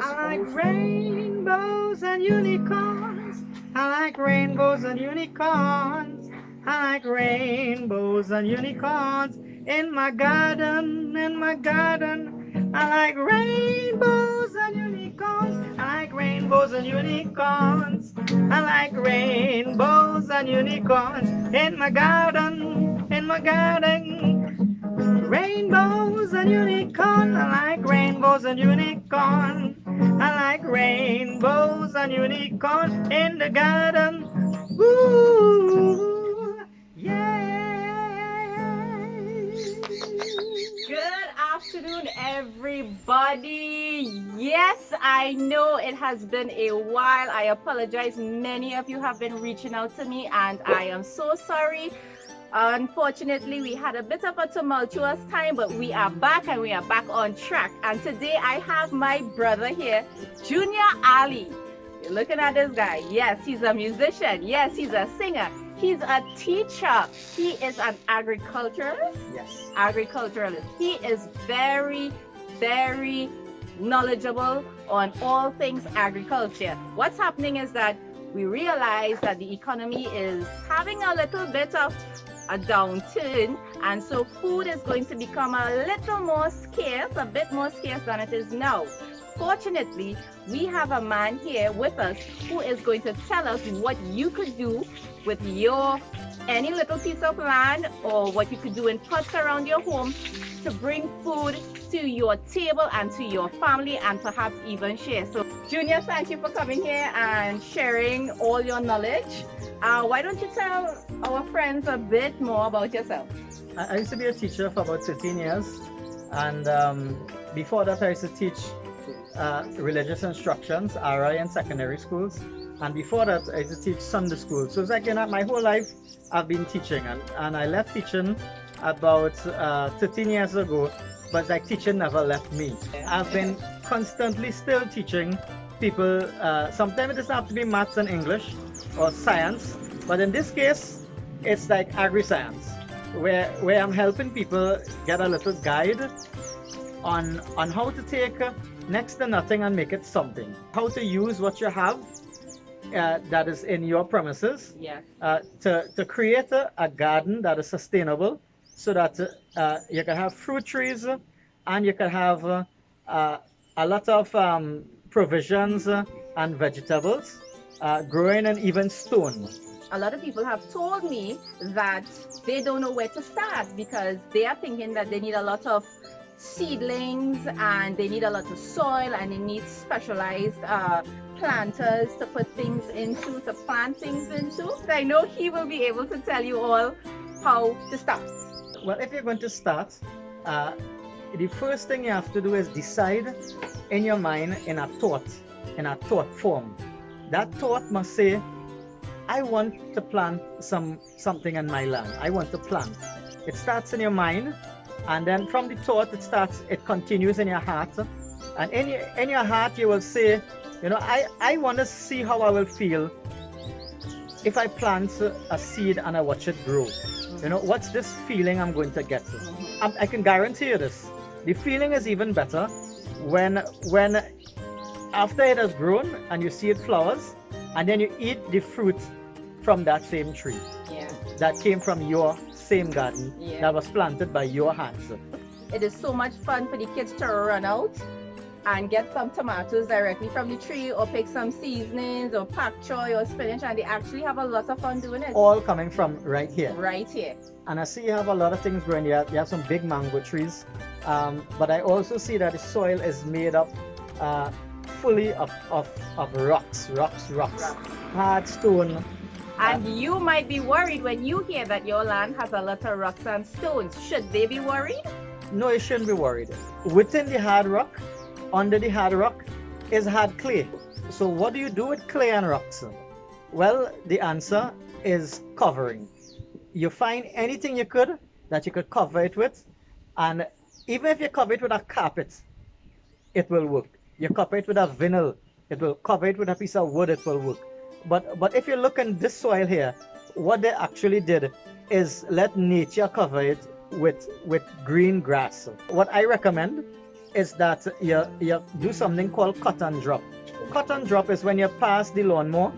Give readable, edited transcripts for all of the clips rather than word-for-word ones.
I like rainbows and unicorns. I like rainbows and unicorns. I like rainbows and unicorns in my garden, in my garden. I like rainbows and unicorns. I like rainbows and unicorns. I like rainbows and unicorns in my garden, in my garden. Rainbows and unicorn, I like rainbows and unicorn. I like rainbows and unicorn in the garden. Ooh, yeah. Good afternoon, everybody. Yes, I know it has been a while. I apologize. Many of you have been reaching out to me, and I am so sorry. Unfortunately, we had a bit of a tumultuous time, but we are back and we are back on track. And today I have my brother here, Junia Ali. You're looking at this guy. Yes, he's a musician. Yes, he's a singer. He's a teacher. He is an agriculturalist. Yes. Agriculturalist. He is very, very knowledgeable on all things agriculture. What's happening is that we realize that the economy is having a little bit of a downturn, and so food is going to become a little more scarce, a bit more scarce than it is now. Fortunately, we have a man here with us who is going to tell us what you could do with your any little piece of land or what you could do in pots around your home to bring food to your table and to your family, and perhaps even share. So Junior, thank you for coming here and sharing all your knowledge. Why don't you tell our friends a bit more about yourself? I used to be a teacher for about 13 years, and before that I used to teach religious instructions, RI in secondary schools, and before that I used to teach Sunday school. So it's like, you know, my whole life I've been teaching, and I left teaching about 13 years ago, but like teaching never left me. I've been constantly still teaching people. Sometimes it doesn't have to be maths and English or science, but in this case it's like agri-science, where I'm helping people get a little guide on how to take next to nothing and make it something, how to use what you have that is in your premises, Yeah. to create a garden that is sustainable, so that you can have fruit trees and you can have a lot of provisions and vegetables growing in even stone. A lot of people have told me that they don't know where to start because they are thinking that they need a lot of seedlings and they need a lot of soil and they need specialized planters to put things into, to plant things into. So I know he will be able to tell you all how to start. Well, if you're going to start, the first thing you have to do is decide in your mind in a thought form. That thought must say, I want to plant something in my land. I want to plant. It starts in your mind, and then from the thought it continues in your heart. And in your heart you will say, you know, I want to see how I will feel if I plant a seed and I watch it grow. You know, what's this feeling I'm going to get? I can guarantee you this. The feeling is even better when after it has grown and you see it flowers, and then you eat the fruit from that same tree. Yeah. That came from your same garden. Yeah. That was planted by your hands. It is so much fun for the kids to run out and get some tomatoes directly from the tree, or pick some seasonings or pak choy or spinach, and they actually have a lot of fun doing it. All coming from right here. Right here. And I see you have a lot of things growing. You have some big mango trees, but I also see that the soil is made up fully of rocks, hard stone. And you might be worried when you hear that your land has a lot of rocks and stones. Should they be worried? No, you shouldn't be worried. Within the hard rock, under the hard rock, is hard clay. So what do you do with clay and rocks? Well, the answer is covering. You find anything you could that you could cover it with, and even if you cover it with a carpet, it will work. You cover it with a vinyl, it will cover it with a piece of wood, it will work. But if you look in this soil here, what they actually did is let nature cover it with green grass. What I recommend is that you do something called cut and drop. Cut and drop is when you pass the lawnmower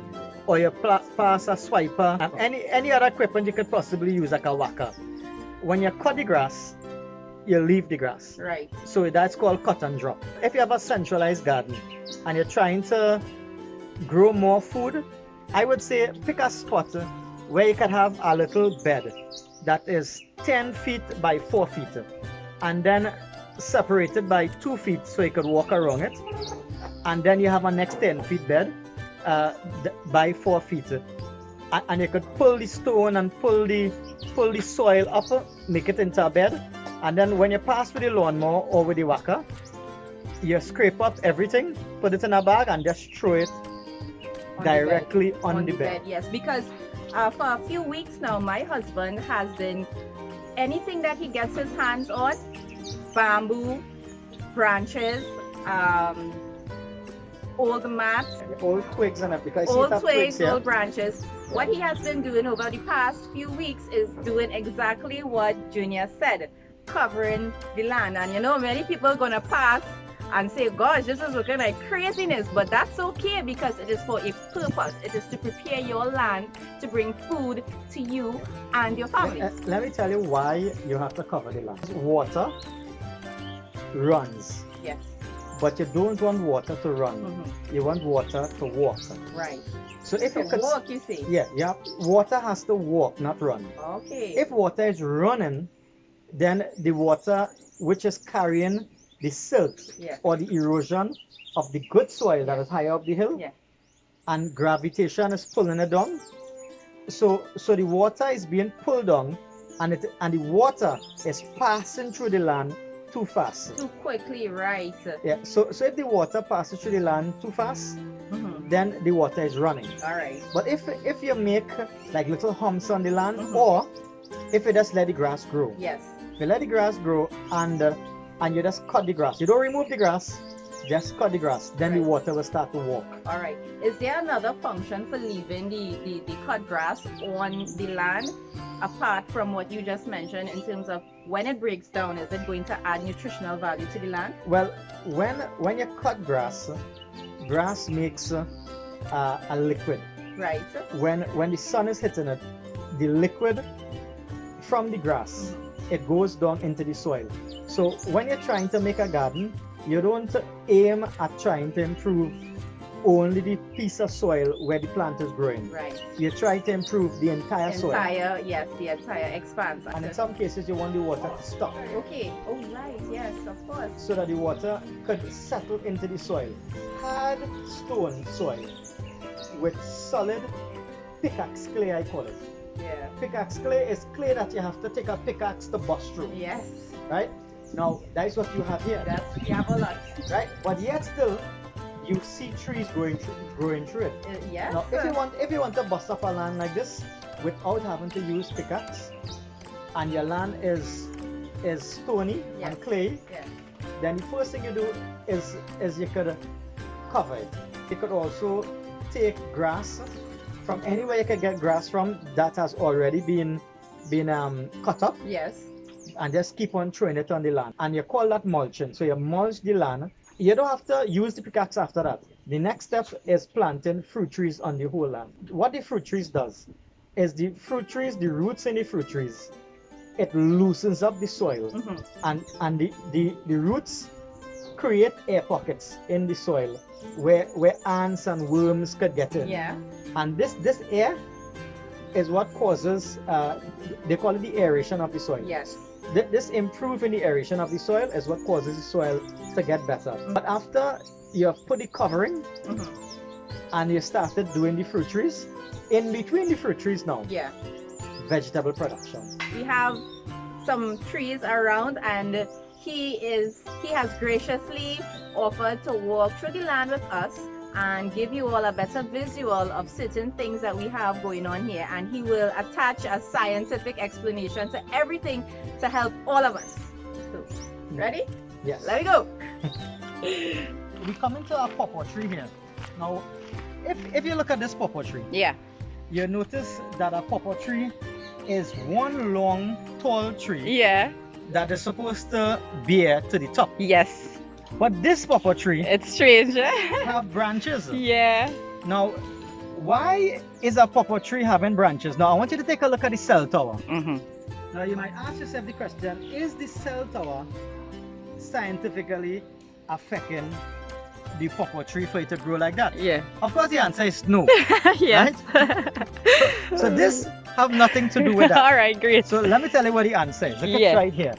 or you pass a swiper and any other equipment you could possibly use, like a whacker. When you cut the grass, you leave the grass. Right. So that's called cut and drop. If you have a centralized garden and you're trying to grow more food, I would say pick a spot where you can have a little bed that is 10 feet by 4 feet and then separated by 2 feet so you could walk around it. And then you have a next 10 feet bed by 4 feet. And you could pull the stone and pull the soil up, make it into a bed. And then when you pass with the lawnmower or with the whacker, you scrape up everything, put it in a bag, and just throw it directly on the bed. Yes, because for a few weeks now, my husband has been, anything that he gets his hands on, bamboo, branches, old mats, Old twigs and everything. old twigs, old branches. What he has been doing over the past few weeks is doing exactly what Junia said, covering the land. And you know, many people are gonna pass and say, gosh, this is looking like craziness, but that's okay because it is for a purpose. It is to prepare your land to bring food to you and your family. Let me tell you why you have to cover the land. Water runs, Yes. but you don't want water to run. You want water to walk. Right. So if So you could, walk, you see. yeah, water has to walk, not run. Okay. If water is running, then the water which is carrying the silt Yeah. or the erosion of the good soil that is higher up the hill, Yeah. and gravitation is pulling it down. So the water is being pulled down, and the water is passing through the land too fast. Too quickly, right. Yeah. So if the water passes through the land too fast, then the water is running. All right. But if you make like little humps on the land, Mhm. or if you just let the grass grow, Yes. if you let the grass grow and you just cut the grass, you don't remove the grass, just cut the grass, then the Right. water will start to walk. All right. Is there another function for leaving the cut grass on the land apart from what you just mentioned in terms of when it breaks down? Is it going to add nutritional value to the land? Well, when you cut grass makes a liquid. Right. When the sun is hitting it, the liquid from the grass, it goes down into the soil. So when you're trying to make a garden, you don't aim at trying to improve only the piece of soil where the plant is growing. Right. You try to improve the entire soil. Yes, the entire expanse. And in some cases, you want the water to stop Okay. Oh, right. Yes, of course. so that the water could settle into the soil. Hard stone soil with solid pickaxe clay, I call it. Yeah. Pickaxe clay is clay that you have to take a pickaxe to bust through, Yes. right? Now, that's what you have here, We have a lot. right? But yet still, you see trees growing through it. Yes. Now, if you want to bust up a land like this without having to use pickaxe, and your land is stony Yes. and clay, Yeah. then the first thing you do is you could cover it. You could also take grass from anywhere you can get grass from that has already been cut up, Yes. and just keep on throwing it on the land. And you call that mulching. So you mulch the land. You don't have to use the pickaxe after that. The next step is planting fruit trees on the whole land. What the fruit trees does is the roots in the fruit trees, it loosens up the soil, and the roots create air pockets in the soil where ants and worms could get in. Yeah. And this air is what causes they call it the aeration of the soil. Yes. This improving the aeration of the soil is what causes the soil to get better. But after you have put the covering and you started doing the fruit trees, in between the fruit trees now, Yeah. vegetable production. We have some trees around, and he has graciously offered to walk through the land with us and give you all a better visual of certain things that we have going on here, and he will attach a scientific explanation to everything to help all of us. So, ready? Yes. Let me go. We come into a pawpaw tree here. Now, if you look at this pawpaw tree, Yeah. you notice that a pawpaw tree is one long, tall tree Yeah. that is supposed to bear to the top. Yes. But this pawpaw tree It's strange. have branches. Yeah. Now, why is a pawpaw tree having branches? Now, I want you to take a look at the cell tower. Mm-hmm. Now, you might ask yourself the question, is the cell tower scientifically affecting the pawpaw tree for it to grow like that? Yeah. Of course, the answer is no. Yes. So this have nothing to do with that. All right, great. So let me tell you what the answer is. Look Yeah. at right here.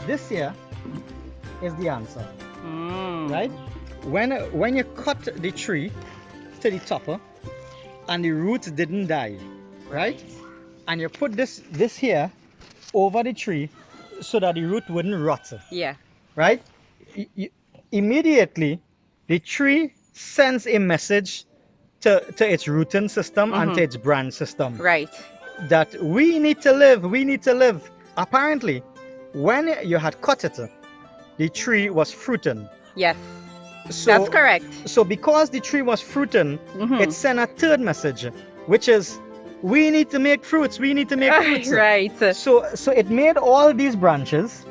This here is the answer, right? When you cut the tree to the topper and the roots didn't die, right? And you put this here over the tree so that the root wouldn't rot, Yeah. right? Immediately the tree sends a message to its rooting system and to its branch system Right. that we need to live, we need to live. Apparently, when you had cut it, the tree was fruiting. Yes. So, That's correct. So because the tree was fruiting, it sent a third message, which is we need to make fruits, we need to make fruits. Right. So it made all these branches.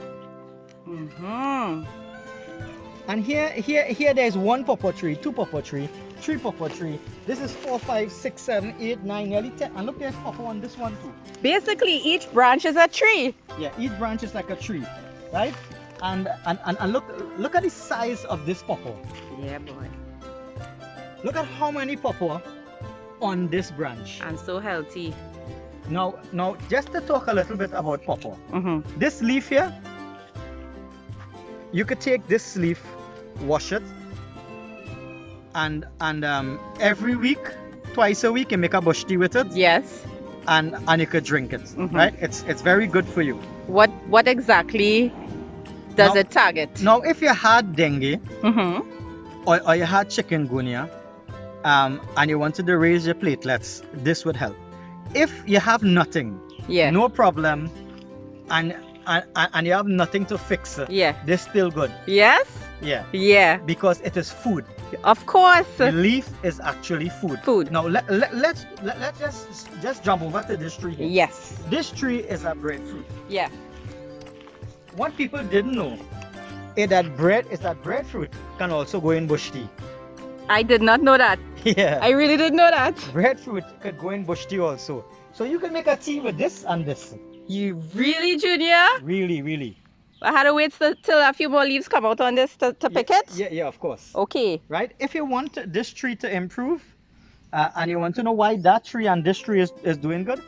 And here there's one pawpaw tree, two pawpaw tree, three pawpaw tree. This is 4, 5, 6, 7, 8, 9, nearly 10. And look, there's pawpaw on this one too. Basically, each branch is a tree. Yeah, each branch is like a tree, right? And look at the size of this pawpaw. Yeah, boy. Look at how many pawpaw on this branch. And so healthy. Now just to talk a little bit about pawpaw. Mm-hmm. This leaf here, you could take this leaf, wash it, and every week, twice a week, you make a bush tea with it, Yes. and you could drink it, right? It's very good for you. What exactly does Now- it target? Now, if you had dengue Mm-hmm. or you had chikungunya, and you wanted to raise your platelets, this would help. If you have nothing, Yeah. no problem, and you have nothing to fix, Yeah. this still good. Yes. Yeah, Yeah. because it is food. Of course. The leaf is actually food. Food. Now let's just jump over to this tree here. Yes. This tree is a breadfruit. Yeah. What people didn't know is that breadfruit can also go in bush tea. I did not know that. Yeah. I really didn't know that. Breadfruit could go in bush tea also. So you can make a tea with this and this. You really, Junior? Really, really. I had to wait till a few more leaves come out on this to pick it? Yeah, of course. Okay. Right? If you want this tree to improve, and you want to know why that tree and this tree is doing good,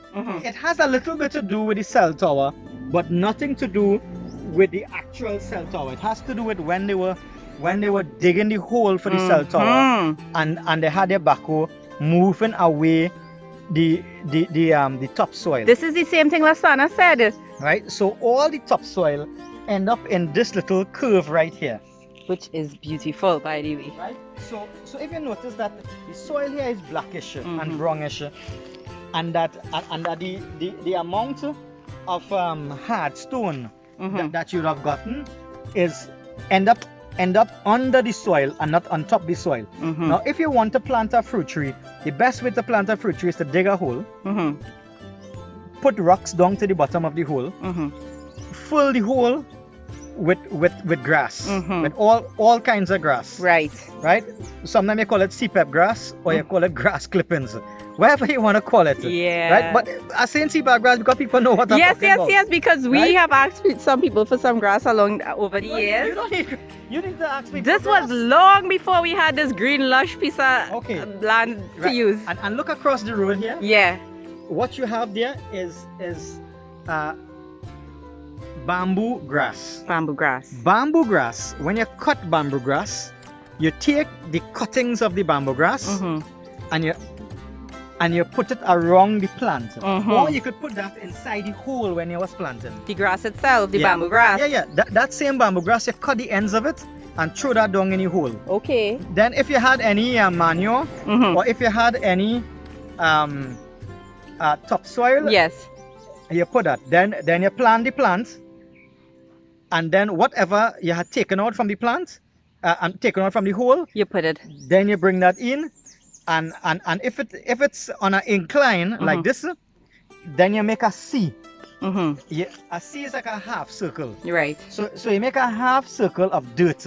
it has a little bit to do with the cell tower, but nothing to do with the actual cell tower. It has to do with when they were digging the hole for the cell tower, and they had their backhoe moving away the topsoil. This is the same thing Lasana said. Right? So all the topsoil end up in this little curve right here. Which is beautiful, by the way. Right? So if you notice that the soil here is blackish and brownish, and that the amount of hard stone that you'd have gotten is end up under the soil and not on top of the soil. Now, if you want to plant a fruit tree, the best way to plant a fruit tree is to dig a hole, put rocks down to the bottom of the hole, fill the hole with grass, with all kinds of grass. Right. Right? Sometimes you call it CPEP grass, or you call it grass clippings, whatever you want to call it. Yeah. Right? But I say CPEP grass because people know what I'm talking about. Yes, because we Right? have asked some people for some grass along over the years. You need to ask me. This for was grass. long before we had this green lush piece of Okay. land to Right. use. And look across the road here. Yeah. What you have there is bamboo grass. Bamboo grass. Bamboo grass, when you cut bamboo grass, you take the cuttings of the bamboo grass and you put it around the plant. Or you could put that inside the hole when you was planting. The grass itself, the bamboo grass. Yeah. That same bamboo grass, you cut the ends of it and throw that down in the hole. Okay. Then if you had any manure or if you had any topsoil, Yes. you put that. Then you plant the plant, and then whatever you had taken out from the plant and taken out from the hole, You put it. then you bring that in, and if it's on an incline like this, then you make a C Mm-hmm. A C is like a half circle. Right. So you make a half circle of dirt,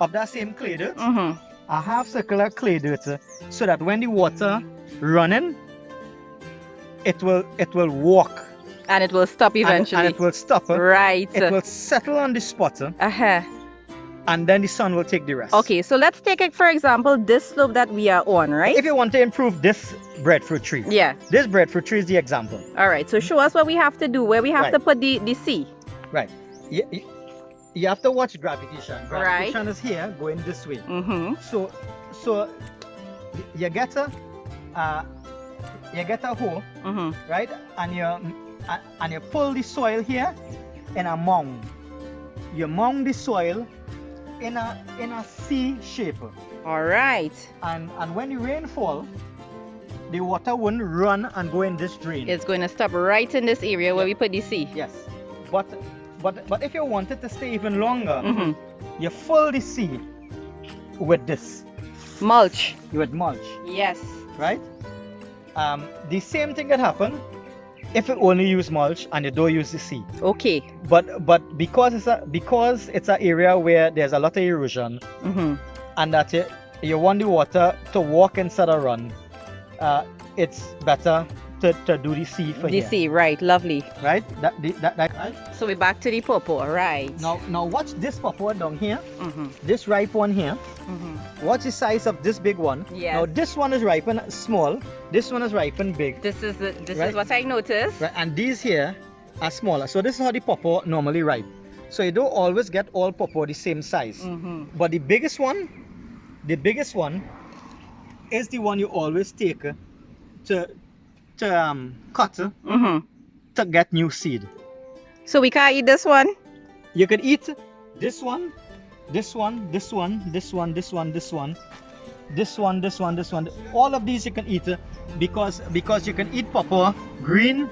of that same clay dirt, Mm-hmm. a half circle of clay dirt, so that when the water running, it will walk And it will stop eventually. and it will stop. Right. It will settle on the spot, Uh-huh. and then the sun will take the rest. Okay, so let's take it for example, this slope that we are on, right? If you want to improve this breadfruit tree, Yeah. this breadfruit tree is the example. All right. So show us what we have to do, where we have to put the C. Right. You have to watch gravitation. Gravitation is here going this way. Mm-hmm. So you get a hoe, Mm-hmm. right? And you pull the soil here in a mound. You mound the soil in a C shape. All right. And when the rain fall, the water won't run and go in this drain. It's going to stop right in this area where we put the C. Yes. But if you want it to stay even longer, Mm-hmm. you fill the C with this. Mulch. With mulch. Yes. Right? The same thing can happen if you only use mulch and you don't use the seed. Okay. But because it's an area where there's a lot of erosion, Mm-hmm. and that you want the water to walk instead of run, it's better to do the seed for The here. C, right? Lovely. Right? Right? So we're back to the pawpaw, right? Now watch this pawpaw down here. Mm-hmm. This ripe one here. Mm-hmm. Watch the size of this big one. Yes. Now this one is ripe and small. This one is ripe and big. This is Right. what I noticed. Right, and these here are smaller. So this is how the pawpaw normally ripe. So you don't always get all pawpaw the same size. Mm-hmm. But the biggest one is the one you always take to cut Mm-hmm. to get new seed. So we can't eat this one? You can eat this one, this one, this one, this one, this one, this one, this one, this one, this one. All of these you can eat because you can eat pawpaw green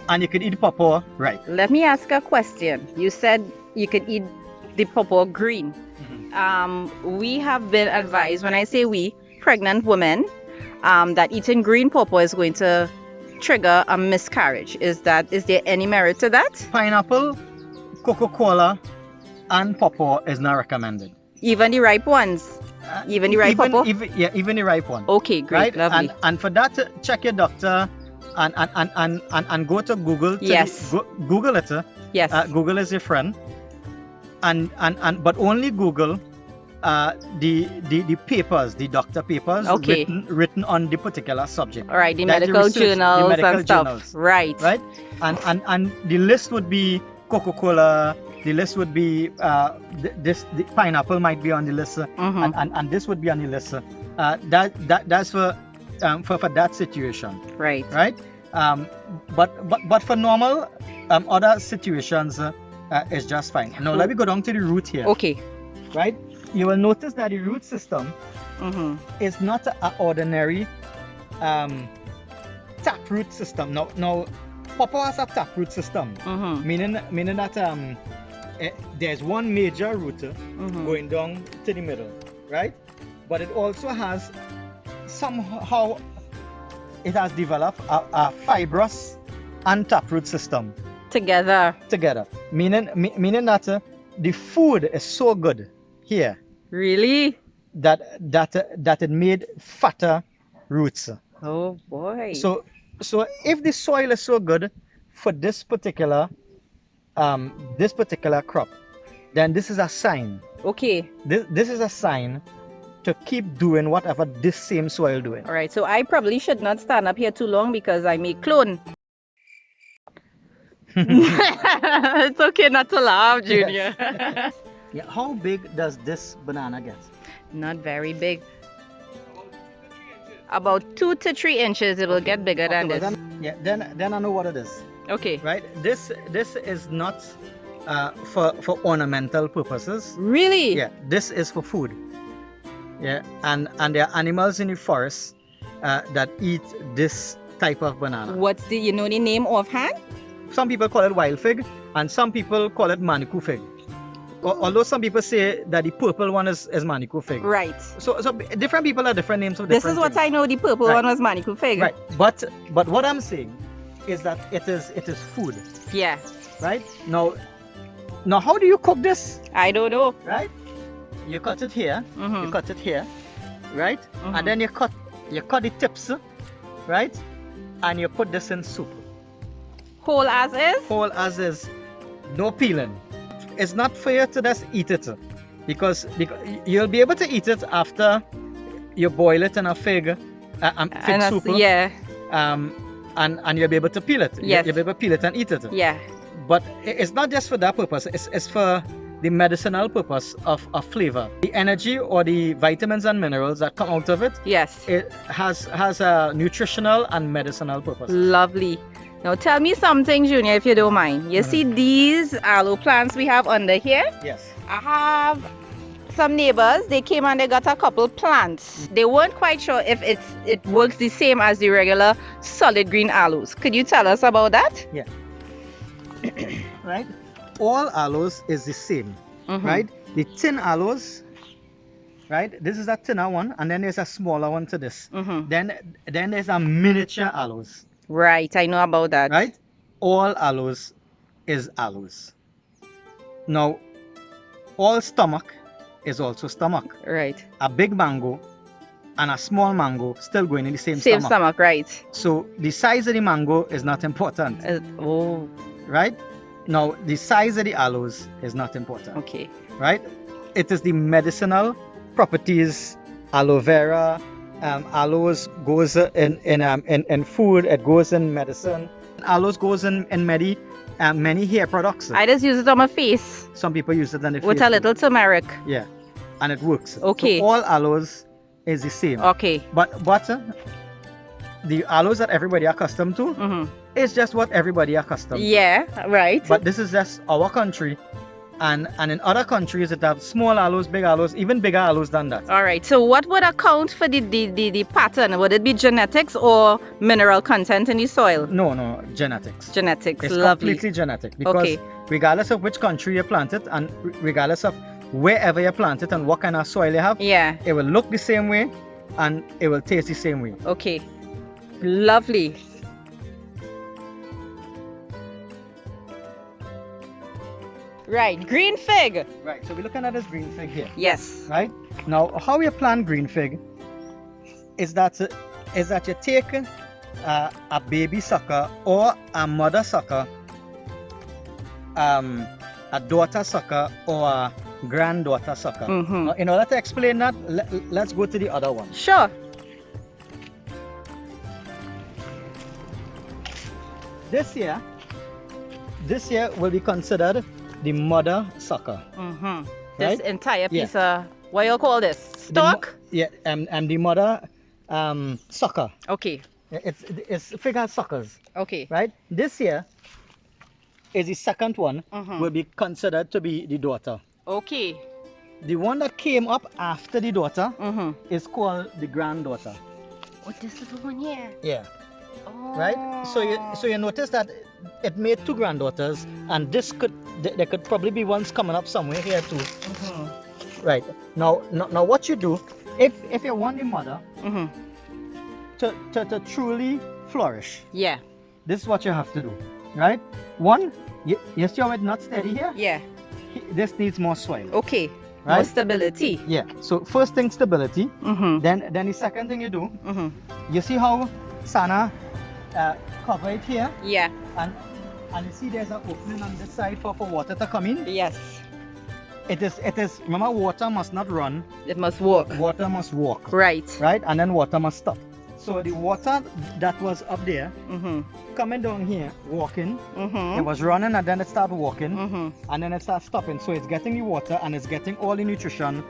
and you can eat pawpaw ripe. Let me ask a question. You said you could eat the pawpaw green. We have been advised, when I say we, pregnant women, that eating green pawpaw is going to trigger a miscarriage. Is there any merit to that? Pineapple, Coca-Cola, and pawpaw is not recommended. Even the ripe ones? Even the ripe pawpaw? Even the ripe one. Okay, great, Right? lovely. And for that, check your doctor and go to Google. Yes. Google it. Yes. Google is your friend. But only Google the papers, the doctor papers Okay. written on the particular subject. All right, the That's medical research, journals the medical and stuff. journals. Right. Right? And the list would be Coca-Cola, the list would be the pineapple might be on the list, Mhm. and this would be on the list. That's for that situation, Right. right? But for normal other situations, it's just fine. Now let me go down to the root here. Okay. Right? You will notice that the root system Mm-hmm. is not an ordinary taproot system. Now, pawpaw has a taproot system, Mm-hmm. meaning that there's one major root Mm-hmm. going down to the middle, right? But it also has somehow it has developed a fibrous and taproot system Together. meaning that the food is so good here Really? that it made fatter roots. Oh boy. So if the soil is so good for this particular crop, then this is a sign. Okay. This is a sign to keep doing whatever this same soil doing. All right. So I probably should not stand up here too long because I may clone. It's okay not to laugh, Junior. Yeah, how big does this banana get? Not very big. About 2 to 3 inches. It will get bigger than Okay, this. then I know what it is. Okay. Right? This is not for ornamental purposes. Really? Yeah, this is for food. Yeah, and there are animals in the forest that eat this type of banana. What's the name offhand? Some people call it wild fig, and some people call it manikou fig. Although some people say that the purple one is manikou fig. Right. So different people have different names of This different is what things. I know. The purple Right. one was manikou fig. Right, but what I'm saying is that it is food, Yeah. right? Now how do you cook this, I don't know. right? You cut it here, Mhm. you cut it here, right? Mhm. And then you cut the tips, right? And you put this in soup, Whole as is? whole as is, no peeling. It's not fair to just eat it, because you'll be able to eat it after you boil it in a fig soup. Yeah. And you'll be able to peel it. Yes. You'll be able to peel it and eat it. Yeah. But it's not just for that purpose. It's for the medicinal purpose of flavor. The energy or the vitamins and minerals that come out of it, Yes. it has a nutritional and medicinal purpose. Lovely. Now tell me something, Junior, if you don't mind. You see these aloe plants we have under here? Yes. I have some neighbors, they came and they got a couple plants. They weren't quite sure if it works the same as the regular solid green aloes. Could you tell us about that? Yeah. Right? All aloes is the same, Mhm. right? The tin aloes, right? This is a thinner one, and then there's a smaller one to this. Mhm. Then there's a miniature aloes, Right, I know about that. right? All aloes is aloes. Now, all stomach is also stomach. Right. A big mango and a small mango still going in the same Same stomach. stomach, right. So the size of the mango is not important, Oh, right? Now, the size of the aloes is not important. okay. Right? It is the medicinal properties. Aloe vera, aloes goes in food. It goes in medicine. Aloes goes in many hair products. I just use it on my face Some people use it on the with face a little turmeric. Yeah, and it works. Okay. So all aloes is the same. Okay. But the aloes that everybody accustomed to Mhm. is just what everybody accustomed to. Yeah, right. But this is just our country. And in other countries it have small aloes, big aloes, even bigger aloes than that. All right. So what would account for the pattern? Would it be genetics or mineral content in the soil? No, genetics. Genetics. It's Lovely. completely genetic, because Okay. regardless of which country you plant it, and regardless of wherever you plant it and what kind of soil you have, Yeah. it will look the same way and it will taste the same way. Okay. Lovely. Right. Green fig. Right, so we're looking at this green fig here. Yes. Right? Now, how you plant green fig is that you take a baby sucker or a mother sucker, a daughter sucker or a granddaughter sucker. Mhm. Now, in order to explain that, let's go to the other one. Sure. This here will be considered the mother sucker. Mhm. This Right? entire Yeah. piece of what you call this? The mo- Stalk. Yeah, and the mother sucker. Okay. It's figure suckers, Okay. right? This here is the second one, Mhm. will be considered to be the daughter. Okay. The one that came up after the daughter Mhm. is called the granddaughter. Oh, this is the one here. Yeah, Oh. right. So you notice that it made two granddaughters, and there could probably be ones coming up somewhere here too. Mhm. Right. Now what you do, if you want the mother Mhm. to truly flourish, Yeah. this is what you have to do, right? One, you see how it's not steady here? Yeah. This needs more soil, Okay. More right? stability. Yeah. So first thing, stability. Mhm. Then the second thing you do, Mhm. you see how Sana cover it here, Yeah. and you see there's an opening on this side for water to come in. Yes. It is. Remember, water must not run. It must work. Water must walk. Right. Right, and then water must stop. So the water that was up there Mhm. coming down here, walking, it Mhm. was running and then it started walking, Mhm. and then it starts stopping. So it's getting the water and it's getting all the nutrition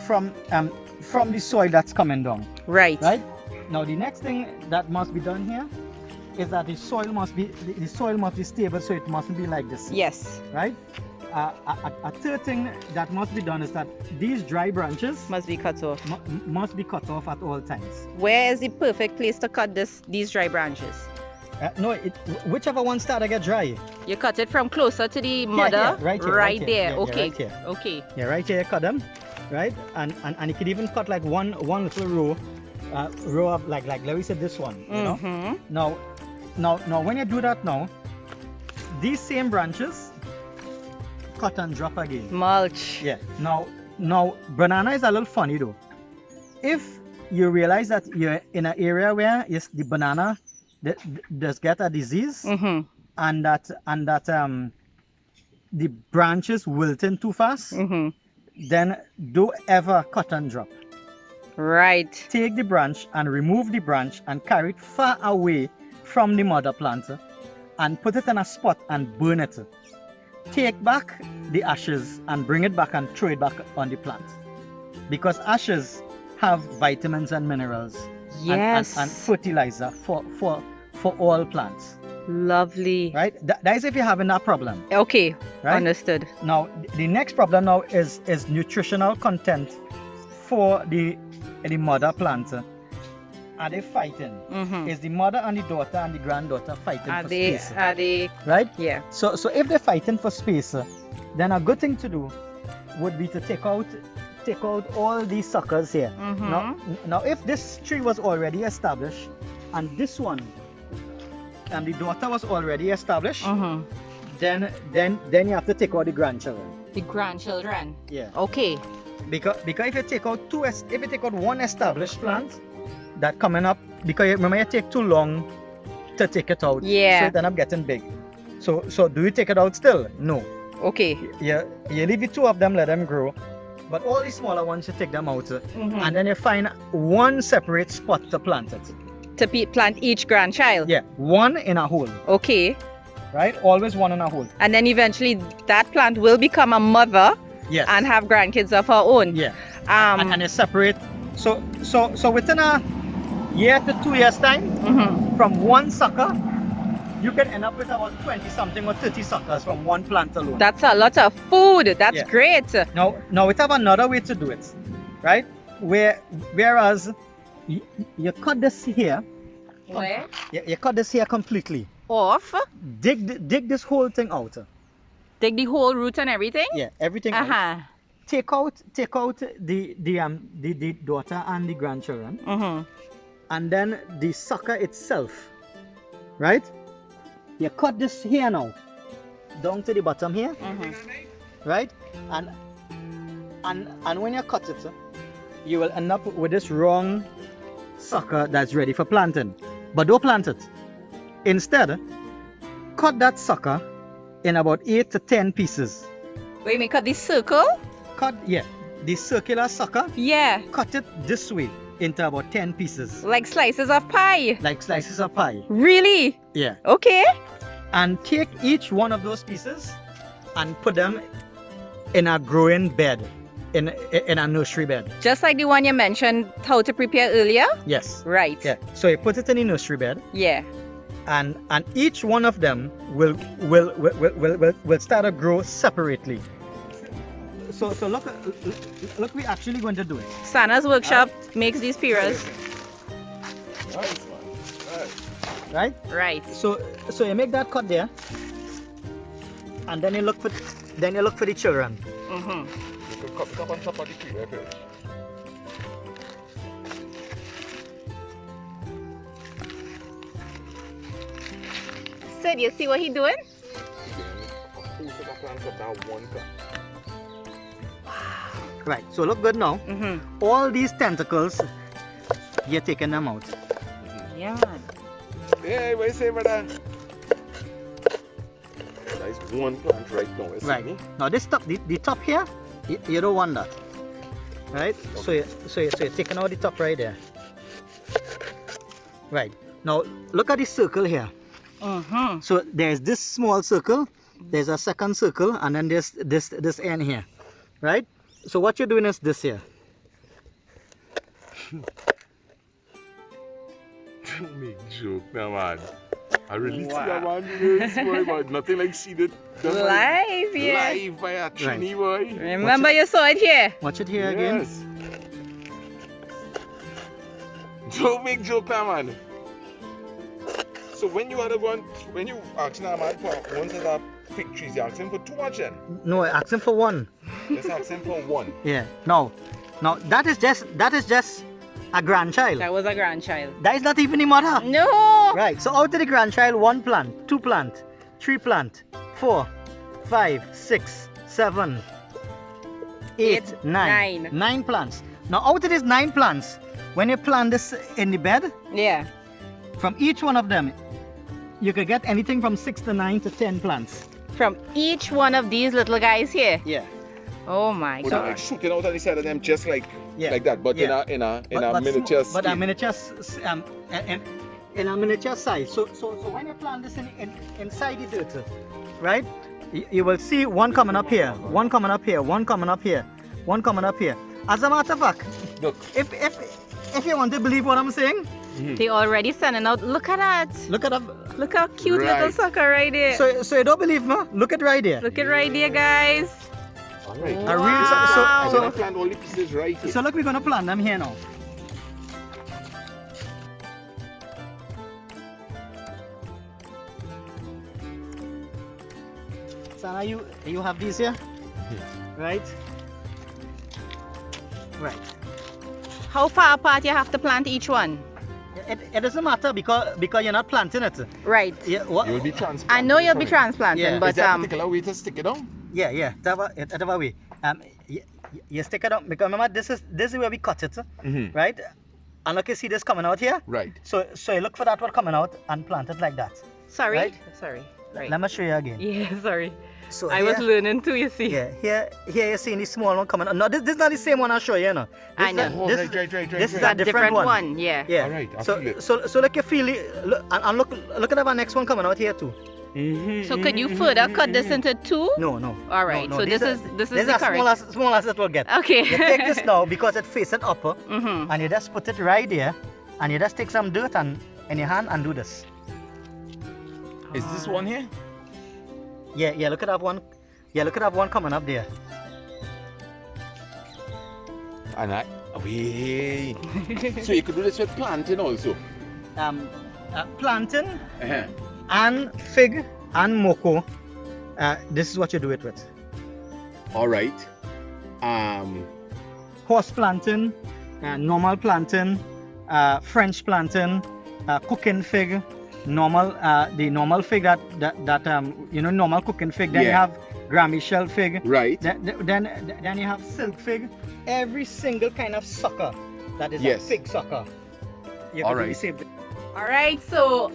from the soil that's coming down. Right. Right. Now the next thing that must be done here is that the soil must be stable, so it mustn't be like this. Yes. Right. A third thing that must be done is that these dry branches Must be cut off. must be cut off at all times. Where is the perfect place to cut these dry branches? No, whichever one start to get dry. You cut it from closer to the mother. right here, Right right here. there. Yeah, Okay. right here. Okay. Yeah, right here you cut them, right? And you could even cut like one little row of like let me say this one. You know. Mhm. Now, now when you do that now, these same branches cut and drop again. Mulch. Yeah. Now banana is a little funny though. If you realize that you're in an area where the banana does get a disease, Mm-hmm. and that the branches wilting too fast, Mm-hmm. then don't ever cut and drop. Right. Take the branch and remove the branch and carry it far away from the mother plant and put it in a spot and burn it. Take back the ashes and bring it back and throw it back on the plant, because ashes have vitamins and minerals Yes. and fertilizer for all plants, Lovely. right? That is if you're having that problem, Okay. right? Understood. Now the next problem now is nutritional content for the mother plant. Are they fighting? Mm-hmm. Is the mother and the daughter and the granddaughter fighting Are for they? space? Are they? Right? Yeah. So if they're fighting for space, then a good thing to do would be to take out all these suckers here. Mm-hmm. Now if this tree was already established and this one and the daughter was already established, Mm-hmm. then you have to take out the grandchildren. The grandchildren. Yeah. Okay. Because if you take out one established plant that coming up, because remember you take too long to take it out, Yeah. so it end up getting big. So do you take it out still? No. Okay. You leave the two of them, let them grow, but all the smaller ones you take them out, Mhm. and then you find one separate spot to plant it. To plant each grandchild. Yeah, one in a hole, Okay. right? Always one in a hole. And then eventually that plant will become a mother Yes. and have grandkids of her own. Yeah. Um. And you separate. So within a year to 2 years time, Mhm. from one sucker, you can end up with about 20 something or 30 suckers from one plant alone. That's a lot of food. That's Yeah. great. Now we have another way to do it, right? Whereas you cut this here, Where? you cut this here completely. Off. Dig this whole thing out. Take the whole root and everything. Yeah, everything out. Uh-huh. Take out the daughter and the grandchildren, Mm-hmm. and then the sucker itself, right? You cut this here now, down to the bottom here, Mm-hmm. right? And when you cut it, you will end up with this wrong sucker that's ready for planting. But don't plant it. Instead, cut that sucker in about 8 to 10 pieces. Wait, we cut this circle? Cut, yeah, the circular sucker, Yeah. cut it this way into about 10 pieces, Like slices of pie. like slices of pie. Really? Yeah. Okay. And take each one of those pieces and put them in a growing bed, in a nursery bed. Just like the one you mentioned how to prepare earlier? Yes. Right. Yeah. So you put it in a nursery bed, Yeah. and each one of them will start to grow separately. So look, we're actually going to do it. Sana's workshop makes these piras. Nice, man. Nice. Right? Right. So you make that cut there, and then you look for the children. Mm-hmm. You can cut it up on top of the tree, right here. So do you see what he doing? Then, who took a plant up that one cut? Right. So look good now. Mm-hmm. All these tentacles, you're taking them out. Yeah. Hey, what you say, brother? Nice one plant right now. You see Right. me? Now this top, the top here, you don't want that. Right. So you're taking out the top right there. Right. Now look at this circle here. Mm-hmm. So there's this small circle, there's a second circle, and then there's this end here. Right. So what you're doing is this here. Don't make joke now, man. I really see that man doing this, boy, but nothing like see it done Live, yeah. live by a Trini, boy. Remember you saw it here? Watch it here again. Yes. Don't make joke now, man. So when you ask now, man, for one set of fig trees, you ask him for too much then? No, asking for one. Let's ask him for one. Yeah. Now that is just A grandchild. That was a grandchild. That is not even the mother. No! Right, so out of the grandchild, 1 plant, 2 plant, 3 plant, 4, 5, 6, 7, 8, 9. 9 plants. Now out of these 9 plants, when you plant this in the bed, Yeah. from each one of them, you could get anything from 6 to 9 to 10 plants. From each one of these little guys here. Yeah. Oh my Would god. like shooting out on the side of them just like Yeah. like that, but Yeah. in a But miniature but a scale. miniature in a miniature size. So when you plant this inside the dirt, right? You will see one coming up here, one coming up here, one coming up here, one coming up here. As a matter of fact, Look. if you want to believe what I'm saying, They already sending out. Look at that. look at that. Look how cute little Right. sucker right there. So you don't believe me? Look at right there. Look at right there, guys. Alright. A real I'm so gonna plant all the pieces right here. so look, we're gonna plant them here now. Sana, you have these here, right? Right. How far apart you have to plant each one? It doesn't matter because you're not planting it. Right. Yeah. What? You'll be transplanting. I know you'll be from it. transplanting, Yeah. Is but there a particular way to stick it down? Yeah. That way. You stick it up because remember this is where we cut it, Mm-hmm. right? And look, you see this coming out here. Right. So you look for that one coming out and plant it like that. sorry. Right. Sorry. Right. Let me show you again. Yeah, sorry. So I here, was learning too, you see. Yeah, here you're seeing the small one coming out. No, this is not the same one I show you, no. I know. Oh, This, right. this is right. a different one. Yeah. Yeah. Alright, I so, feel it. so like you feel it, look, and look at our next one coming out here too. Mm-hmm, So could you further cut this into 2? No. All right. No, so these this are- is This the is correct. small as it will get. Okay. You take this now because it faces upper, Mhm. and you just put it right there, and you just take some dirt and in your hand and do this. Is this one here? Yeah. Look at that one. Yeah, look at that one coming up there. And wait. So you could do this with planting also. Plantain Uh-huh. and fig and moko. This is what you do it with. All right. Horse plantain, normal plantain, French plantain, cooking fig, normal the normal fig that normal cooking fig. Then you Yeah. have Grammy shell fig. Right. Then you have silk fig. Every single kind of sucker that is Yes. a fig sucker. You All can do right. the same thing. All right. So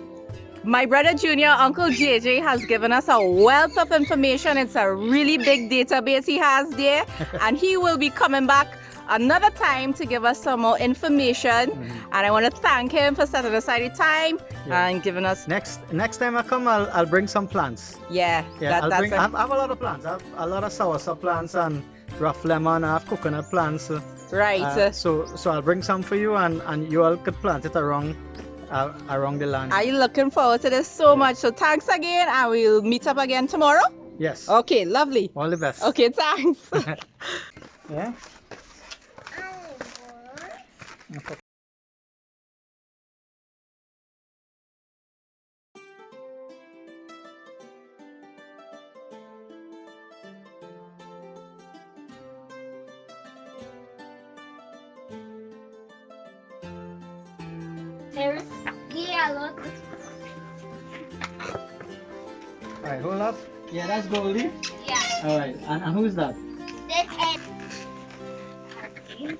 my brother Junior, Uncle JJ, has given us a wealth of information. It's a really big database he has there, and he will be coming back another time to give us some more information. And I want to thank him for setting aside the time Yeah. and giving us. Next time I come, I'll bring some plants. Yeah. Yeah, that's I have a lot of plants. I have a lot of soursop plants and rough lemon. I have coconut plants. right. So I'll bring some for you, and you all could plant it around the land. Are you looking forward to this so much? So thanks again, and we'll meet up again tomorrow. Yes. Okay, lovely. All the best. Okay, thanks. Yeah. Okay. There's yellow. All right, hold up. Yeah, that's Goldie. Yeah. All right, and who's that? This is